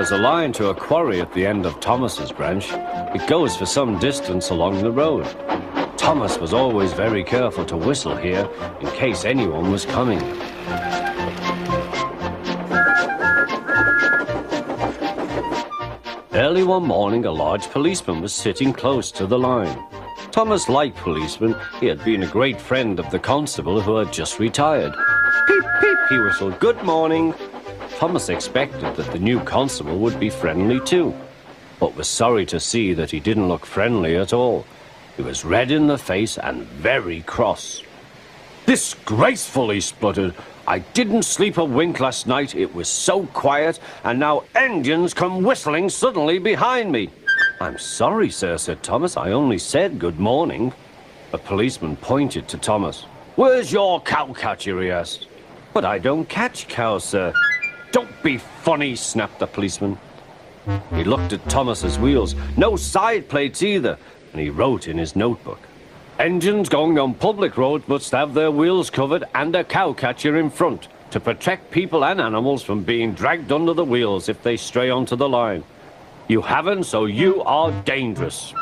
There's a line to a quarry at the end of Thomas's branch. It goes for some distance along the road. Thomas was always very careful to whistle here in case anyone was coming. Early one morning, a large policeman was sitting close to the line. Thomas liked policemen. He had been a great friend of the constable who had just retired. Peep, peep, he whistled, "Good morning." Thomas expected that the new constable would be friendly too, but was sorry to see that he didn't look friendly at all. He was red in the face and very cross. "Disgraceful," he spluttered. "I didn't sleep a wink last night. It was so quiet, and now engines come whistling suddenly behind me." "I'm sorry, sir," said Thomas. "I only said good morning." The policeman pointed to Thomas. "Where's your cowcatcher?" he asked. "But I don't catch cows, sir." "Don't be funny," snapped the policeman. He looked at Thomas's wheels. No side plates either, and he wrote in his notebook, "Engines going on public roads must have their wheels covered and a cowcatcher in front to protect people and animals from being dragged under the wheels if they stray onto the line. You haven't, so you are dangerous."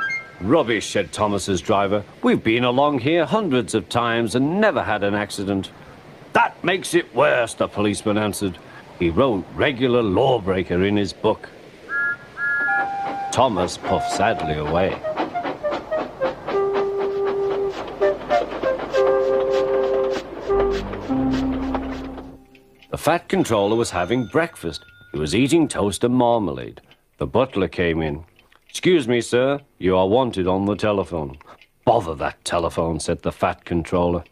"Rubbish," said Thomas's driver. "We've been along here hundreds of times and never had an accident." "That makes it worse," the policeman answered. He wrote "regular lawbreaker" in his book. Thomas puffed sadly away. The fat controller was having breakfast. He was eating toast and marmalade. The butler came in. "Excuse me, sir, you are wanted on the telephone." "Bother that telephone," said the fat controller.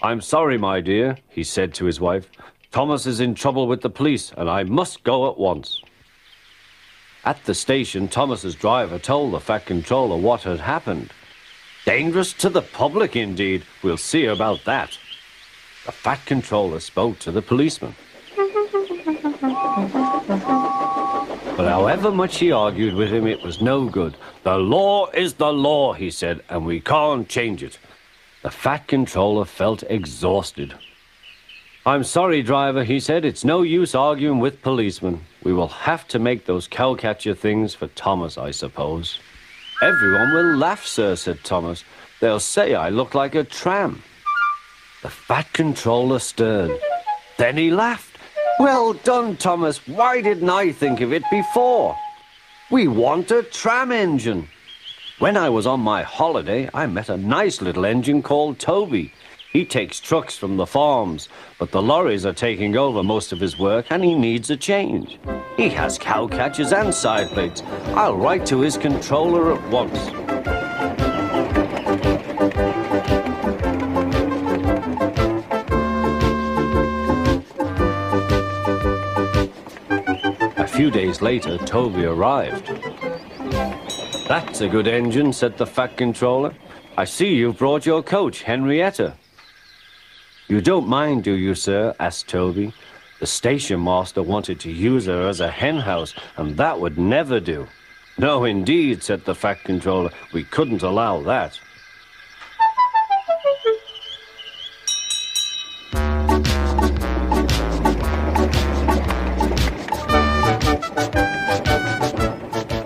"I'm sorry, my dear," he said to his wife. "Thomas is in trouble with the police, and I must go at once." At the station, Thomas's driver told the fat controller what had happened. "Dangerous to the public, indeed. We'll see about that." The fat controller spoke to the policeman. But however much he argued with him, it was no good. "The law is the law," he said, "and we can't change it." The fat controller felt exhausted. "I'm sorry, driver," he said. "It's no use arguing with policemen. We will have to make those cowcatcher things for Thomas, I suppose." "Everyone will laugh, sir," said Thomas. "They'll say I look like a tram." The fat controller stirred. Then he laughed. "Well done, Thomas. Why didn't I think of it before? We want a tram engine. When I was on my holiday, I met a nice little engine called Toby. He takes trucks from the farms, but the lorries are taking over most of his work and he needs a change. He has cowcatchers and side plates. I'll write to his controller at once." A few days later, Toby arrived. "That's a good engine," said the fat controller. "I see you've brought your coach, Henrietta." "You don't mind, do you, sir?" asked Toby. "The station master wanted to use her as a hen house, and that would never do." "No, indeed," said the fat controller. "We couldn't allow that."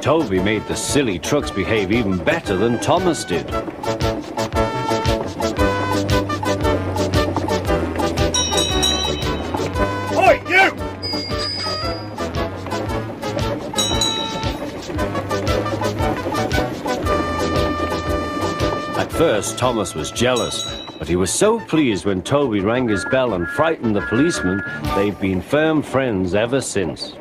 Toby made the silly trucks behave even better than Thomas did. Oi, you! At first, Thomas was jealous, but he was so pleased when Toby rang his bell and frightened the policeman. They've been firm friends ever since.